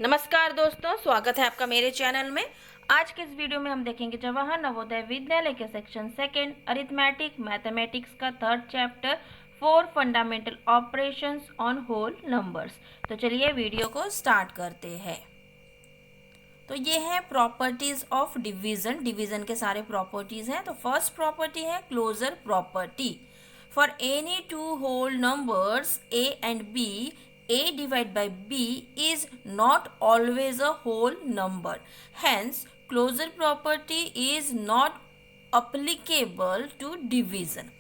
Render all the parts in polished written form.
नमस्कार दोस्तों, स्वागत है आपका मेरे चैनल में। आज के इस वीडियो में हम देखेंगे जवाहर नवोदय विद्यालय के सेक्शन सेकेंड अरिथमेटिक मैथमेटिक्स का third chapter 4 fundamental operations on whole numbers. तो चलिए वीडियो को स्टार्ट करते हैं। तो ये है प्रॉपर्टीज ऑफ डिवीजन। डिवीजन के सारे प्रॉपर्टीज हैं। तो फर्स्ट प्रॉपर्टी है closure property. For any two whole numbers a and b, a divided by b is not always a whole number. Hence, closure property is not applicable to division.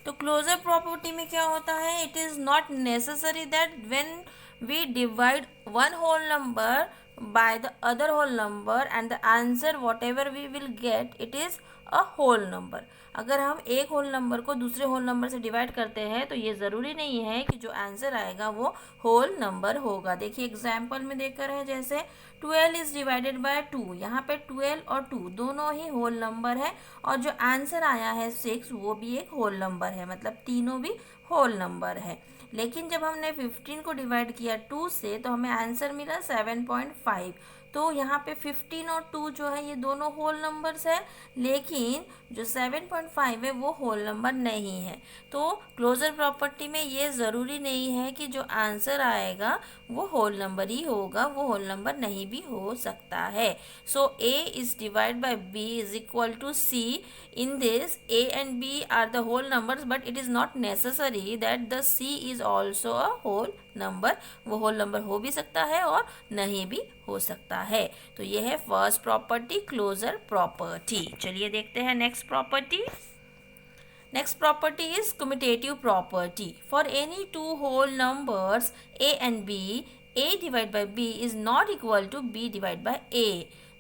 तो closure property में क्या होता है? It is not necessary that when we divide one whole number by the other whole number and the answer whatever we will get it is a whole number. अगर हम एक whole number को दूसरे whole number से divide करते हैं तो ये ज़रूरी नहीं है कि जो आंसर आएगा वो होल नंबर होगा। देखिए एग्जाम्पल में देखकर है, जैसे 12 इज डिवाइडेड बाय 2, यहाँ पे 12 और 2 दोनों ही होल नंबर है और जो आंसर आया है 6 वो भी एक होल नंबर है, मतलब तीनों भी होल नंबर है। लेकिन जब हमने 15 को डिवाइड किया 2 से तो हमें आंसर मिला 7.5। तो यहाँ पे 15 और 2 जो है ये दोनों होल नंबर्स है, लेकिन जो 7.5 है वो होल नंबर नहीं है। तो क्लोजर प्रॉपर्टी में ये ज़रूरी नहीं है कि जो आंसर आएगा वो होल नंबर ही होगा, वो होल नंबर नहीं भी हो सकता है। So a is divide by b is equal to c। In this a and b are the whole numbers, but it is not necessary that the c is also a whole number. वो whole number हो भी सकता है और नहीं भी हो सकता है। तो ये है फर्स्ट प्रॉपर्टी, क्लोजर प्रॉपर्टी। चलिए देखते हैं next property. Next property is commutative property. For any two whole numbers a and b, a divided by b is not equal to b divided by a.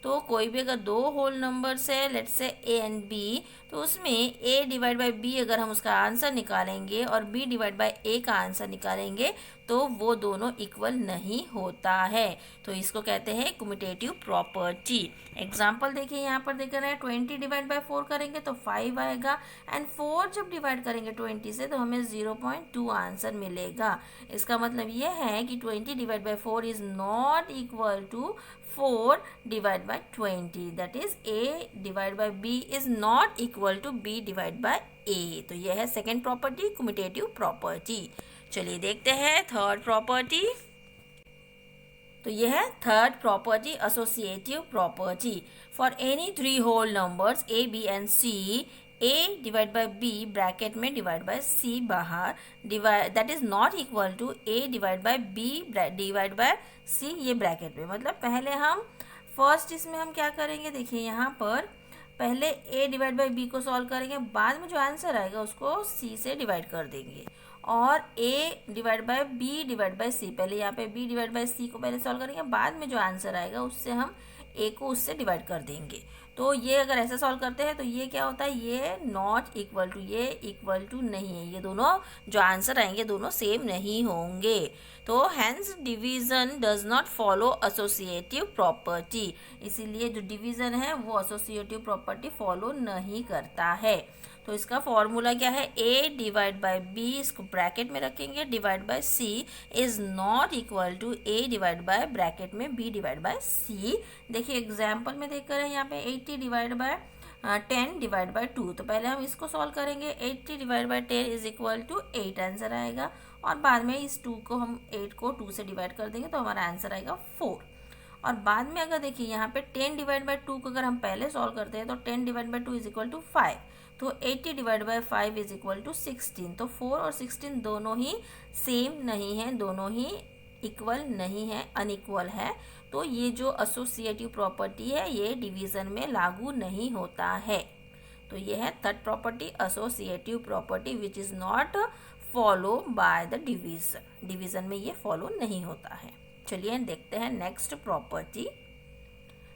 तो कोई भी अगर दो whole numbers है, let's say a and b, तो उसमें a divide by b अगर हम उसका आंसर निकालेंगे और b डिवाइड बाई a का आंसर निकालेंगे तो वो दोनों इक्वल नहीं होता है। तो इसको कहते हैं कम्यूटेटिव प्रॉपर्टी। एग्जाम्पल देखिए, यहाँ पर देख रहे हैं 20 डिवाइड बाई 4 करेंगे तो 5 आएगा, एंड 4 जब डिवाइड करेंगे 20 से तो हमें 0.2 आंसर मिलेगा। इसका मतलब ये है कि 20 divide by 4 is not equal to 4 divide by 20, that is a divide by b is not equal to b divide by a। तो यह है सेकेंड प्रॉपर्टी, कम्यूटेटिव प्रॉपर्टी। चलिए देखते हैं थर्ड प्रॉपर्टी। तो यह है third property, associative property. For any three whole numbers a b and c, a divide by b bracket में डिवाइड बाई c बाहर, divide that is not equal to a divide by b divide by c, ये bracket में। मतलब पहले हम first इसमें हम क्या करेंगे, देखिए यहाँ पर पहले a डिवाइड बाई b को सॉल्व करेंगे, बाद में जो आंसर आएगा उसको c से डिवाइड कर देंगे, और a divide by b divide by c, पहले यहाँ पे b डिवाइड बाई c को पहले सॉल्व करेंगे, बाद में जो आंसर आएगा उससे हम a को उससे डिवाइड कर देंगे। तो ये अगर ऐसा सॉल्व करते हैं तो ये क्या होता है, ये नॉट इक्वल टू, ये इक्वल टू नहीं है, ये दोनों जो आंसर आएंगे दोनों सेम नहीं होंगे। तो hence division does not follow associative property, इसीलिए जो डिवीजन है वो एसोसिएटिव प्रॉपर्टी फॉलो नहीं करता है। तो इसका फॉर्मूला क्या है, a डिवाइड बाई b, इसको ब्रैकेट में रखेंगे, divide by c is not equal to a divide by bracket में b डिवाइड बाई c। देखिए एग्जाम्पल में देख कर यहाँ पे 80 डिवाइड बाई 10 डिवाइड बाई 2, तो पहले हम इसको सॉल्व करेंगे। 80 divide by 10 is equal to 8 answer आएगा, और बाद में इस 2 को हम 8 को 2 से डिवाइड कर देंगे तो हमारा आंसर आएगा 4। और बाद में अगर देखिए यहाँ पे 10 डिवाइड बाई 2 को अगर हम पहले सॉल्व करते हैं तो 10 divide by 2 is equal to 5, तो 80 divide by 5 is equal to 16। तो 4 और 16 दोनों ही सेम नहीं है, दोनों ही इक्वल नहीं है, अनइक्वल है। तो ये जो एसोसिएटिव प्रॉपर्टी है ये डिवीज़न में लागू नहीं होता है। तो ये है third property, associative property which is not follow by the division, division में ये फॉलो नहीं होता है। चलिए देखते हैं next property,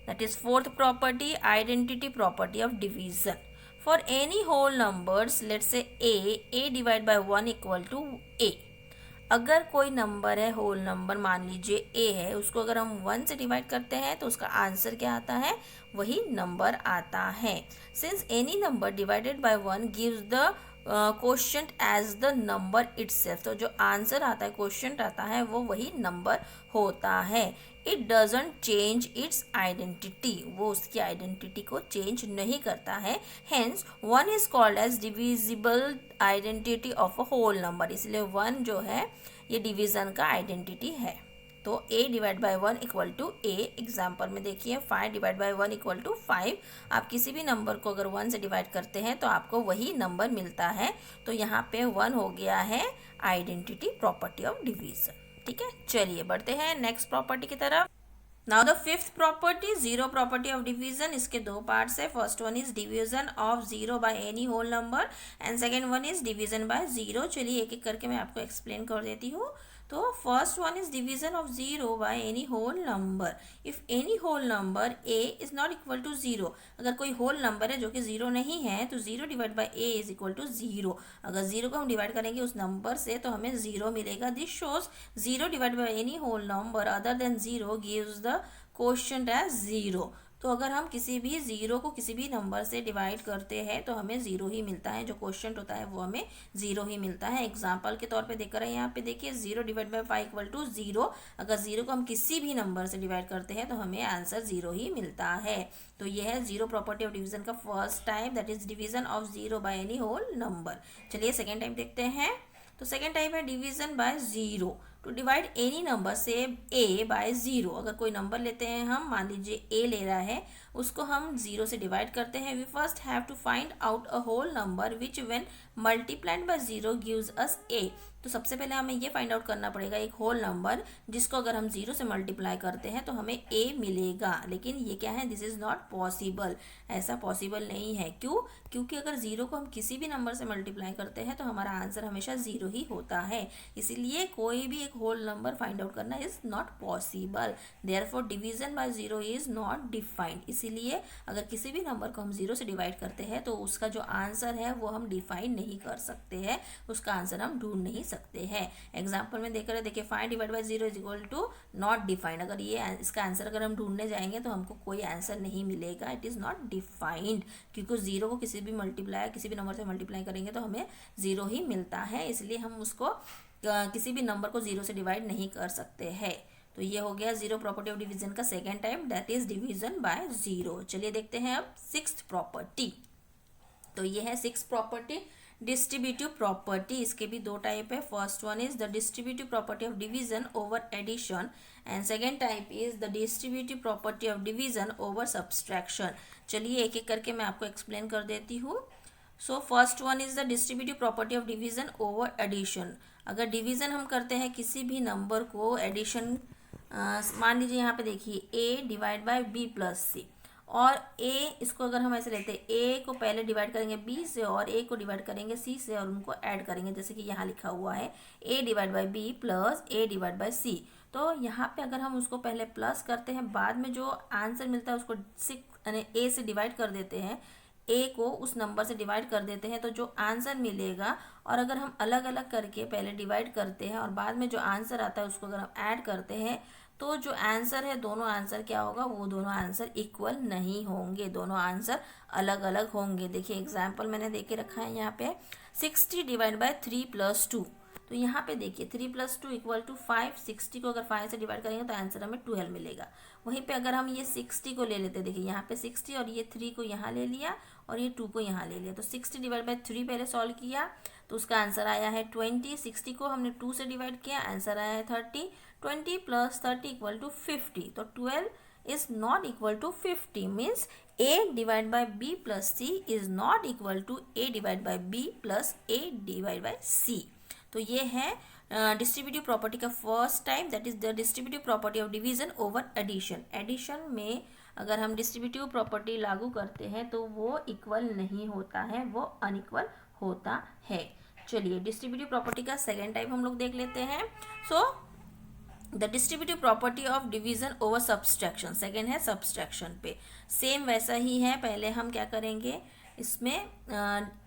that is fourth property, identity property of division. For any whole numbers let's say a divide by 1 equal to a, अगर कोई नंबर है होल नंबर, मान लीजिए a है, उसको अगर हम 1 से डिवाइड करते हैं तो उसका आंसर क्या आता है, वही नंबर आता है। Since any number divided by 1 gives the question as the number itself. तो जो आंसर आता है, क्वेश्चन आता है, वो वही नंबर होता है। It doesn't change its identity, वो उसकी आइडेंटिटी को चेंज नहीं करता है। Hence one is called as divisible identity of a whole number, इसलिए वन जो है ये डिवीजन का आइडेंटिटी है। तो a divide by 1 equal to a। Example में देखिए 5 डिवाइड बाई 1 इक्वल टू 5। आप किसी भी नंबर को अगर 1 से डिवाइड करते हैं तो आपको वही नंबर मिलता है। तो यहाँ पे 1 हो गया है आइडेंटिटी प्रॉपर्टी ऑफ डिवीजन। ठीक है, चलिए बढ़ते हैं नेक्स्ट प्रॉपर्टी की तरफ। Now the fifth property, zero property of division. इसके दो पार्ट्स है। First one is division of zero by any whole number and second one is division by zero. चलिए एक एक करके मैं आपको एक्सप्लेन कर देती हूँ। तो first one is division of zero by any whole number. If any whole number A is not equal to zero, अगर कोई होल नंबर है जो कि जीरो नहीं है तो zero divide by A is equal to zero. अगर zero को हम डिवाइड करेंगे उस नंबर से तो हमें जीरो मिलेगा। This shows zero divide by any whole number other than zero gives the quotient as zero. तो अगर हम किसी भी जीरो को किसी भी नंबर से डिवाइड करते हैं तो हमें जीरो ही मिलता है, जो क्वोशिएंट होता है वो हमें जीरो ही मिलता है। एग्जाम्पल के तौर पे देख रहे हैं यहाँ पे, देखिए zero divide by 5 equal to zero. अगर जीरो को हम किसी भी नंबर से डिवाइड करते हैं तो हमें आंसर जीरो ही मिलता है। तो यह है जीरो प्रॉपर्टी ऑफ डिवीजन का first type, that is division of zero by any whole number. चलिए सेकेंड टाइप देखते हैं। तो सेकेंड टाइप है division by zero. To divide any number say A by zero. अगर कोई नंबर लेते हैं हम, मान लीजिए ए ले रहा है, उसको हम जीरो से डिवाइड करते हैं। We first have to find out a whole number which when multiplied by zero gives us A. तो सबसे पहले हमें ये फाइंड आउट करना पड़ेगा एक होल नंबर जिसको अगर हम जीरो से मल्टीप्लाई करते हैं तो हमें ए मिलेगा। लेकिन ये क्या है, दिस इज नॉट पॉसिबल, ऐसा पॉसिबल नहीं है। क्यों? क्योंकि अगर जीरो को हम किसी भी नंबर से मल्टीप्लाई करते हैं तो हमारा आंसर हमेशा जीरो ही होता है। इसीलिए कोई भी एक होल नंबर फाइंड आउट करना is not possible. Therefore division by zero is not defined. इसीलिए अगर किसी भी नंबर को हम जीरो से डिवाइड करते हैं तो उसका जो आंसर है वो हम डिफाइन नहीं कर सकते हैं, उसका आंसर हम ढूंढ नहीं सकते हैं। एग्जाम्पल में देख रहे हैं, देखिए 5 divide by zero is equal to not defined. अगर ये इसका आंसर अगर हम ढूंढने जाएंगे तो हमको कोई आंसर नहीं मिलेगा, इट इज़ नॉट डिफाइंड। क्योंकि जीरो को किसी भी नंबर से मल्टीप्लाई करेंगे तो हमें जीरो ही मिलता है, इसलिए हम उसको किसी भी नंबर को जीरो से डिवाइड नहीं कर सकते हैं। तो ये हो गया जीरो प्रॉपर्टी ऑफ डिवीजन का second type, that is division by zero. चलिए देखते हैं अब सिक्स्थ प्रॉपर्टी। तो ये है सिक्स्थ प्रॉपर्टी, डिस्ट्रीब्यूटिव प्रॉपर्टी। इसके भी दो टाइप है। First one is the distributive property of division over addition and second type is the distributive property of division over subtraction. चलिए एक एक करके मैं आपको एक्सप्लेन कर देती हूँ। So first one is the distributive property of division over addition. अगर डिवीजन हम करते हैं किसी भी नंबर को, एडिशन मान लीजिए यहाँ पे देखिए a divide by b plus C, और a इसको अगर हम ऐसे लेते हैं, a को पहले डिवाइड करेंगे b से और a को डिवाइड करेंगे c से और उनको ऐड करेंगे, जैसे कि यहाँ लिखा हुआ है a divide by b plus a divide by c। तो यहाँ पे अगर हम उसको पहले प्लस करते हैं, बाद में जो आंसर मिलता है उसको a से डिवाइड कर देते हैं, a को उस नंबर से डिवाइड कर देते हैं, तो जो आंसर मिलेगा, और अगर हम अलग अलग करके पहले डिवाइड करते हैं और बाद में जो आंसर आता है उसको अगर हम ऐड करते हैं तो जो आंसर है, दोनों आंसर क्या होगा, वो दोनों आंसर इक्वल नहीं होंगे, दोनों आंसर अलग अलग होंगे। देखिए एग्जाम्पल मैंने दे के रखा है यहाँ पे 60 डिवाइड बाय 3 प्लस 2। तो यहाँ पे देखिए 3 प्लस 2 इक्वल टू 5। 60 को अगर 5 से डिवाइड करेंगे तो आंसर हमें 12 मिलेगा। वहीं पे अगर हम ये 60 को ले लेते, देखिए यहाँ पे 60 और ये 3 को यहाँ ले लिया और ये 2 को यहाँ ले लिया, तो 60 डिवाइड बाय 3 पहले सॉल्व किया तो उसका आंसर आया है 20। 60 को हमने 2 से डिवाइड किया, आंसर आया है 30। 20 प्लस 30 इक्वल टू 50। तो 12 is not equal to 50, means a divide by b plus c is not equal to a divide by b plus a divide by c। तो ये है डिस्ट्रीब्यूटिव प्रॉपर्टी का first type, that is the distributive property of division over addition. Addition में अगर हम distributive property लागू करते हैं तो वो इक्वल नहीं होता है, वो अनइक्वल होता है। चलिए डिस्ट्रीब्यूटिव प्रॉपर्टी का सेकेंड टाइप हम लोग देख लेते हैं। So the distributive property of division over subtraction. Second है सब्सट्रैक्शन पे, सेम वैसा ही है। पहले हम क्या करेंगे, इसमें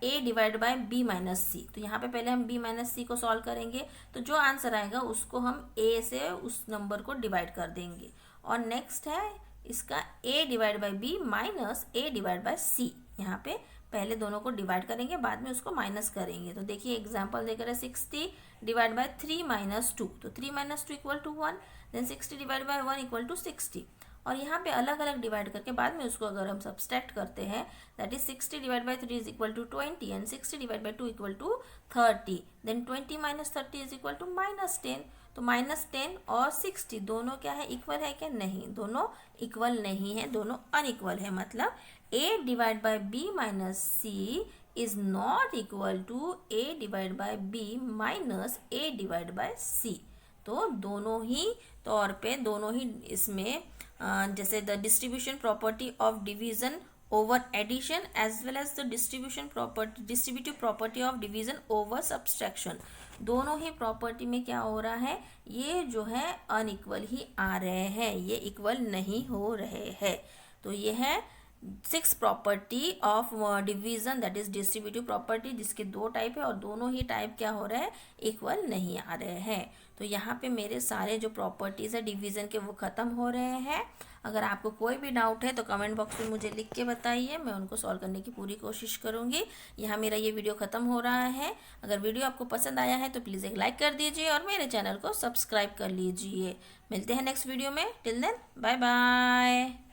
a divide by b minus C. तो यहाँ पे पहले हम b माइनस सी को सॉल्व करेंगे, तो जो आंसर आएगा उसको हम a से उस नंबर को डिवाइड कर देंगे। और नेक्स्ट है इसका a divide by b minus a divide by c। यहाँ पे पहले दोनों को डिवाइड करेंगे, बाद में उसको माइनस करेंगे। तो देखिए एग्जाम्पल देकर है 60 डिवाइड बाय 3 माइनस 2, तो 3 minus 2 equal to 1, then 60 divide by 1 equal to 60। और यहाँ पे अलग अलग डिवाइड करके बाद में उसको अगर हम सब्सट्रैक्ट करते हैं, that is 60 divide by 3 is equal to 20 and 60 divide by 2 equal to 30, then 20 minus 30 is equal to -10। तो -10 और 60 दोनों क्या है, इक्वल है क्या? नहीं, दोनों इक्वल नहीं है, दोनों अनइक्वल है। मतलब a divide by b minus c is not equal to a divide by b minus a divide by c। तो दोनों ही तौर पे, दोनों ही इसमें जैसे the distribution property of division over addition as well as the distributive property of division over subtraction, दोनों ही प्रॉपर्टी में क्या हो रहा है, ये जो है अनइक्वल ही आ रहे हैं, ये इक्वल नहीं हो रहे हैं। तो ये है 6 property of division, that is distributive property, जिसके 2 टाइप है और दोनों ही टाइप क्या हो रहे हैं, इक्वल नहीं आ रहे हैं। तो यहाँ पे मेरे सारे जो प्रॉपर्टीज़ है डिवीज़न के वो ख़त्म हो रहे हैं। अगर आपको कोई भी डाउट है तो कमेंट बॉक्स में मुझे लिख के बताइए, मैं उनको सॉल्व करने की पूरी कोशिश करूँगी। यहाँ मेरा ये वीडियो ख़त्म हो रहा है। अगर वीडियो आपको पसंद आया है तो प्लीज़ एक लाइक कर दीजिए और मेरे चैनल को सब्सक्राइब कर लीजिए। मिलते हैं नेक्स्ट वीडियो में, टिल देन बाय बाय।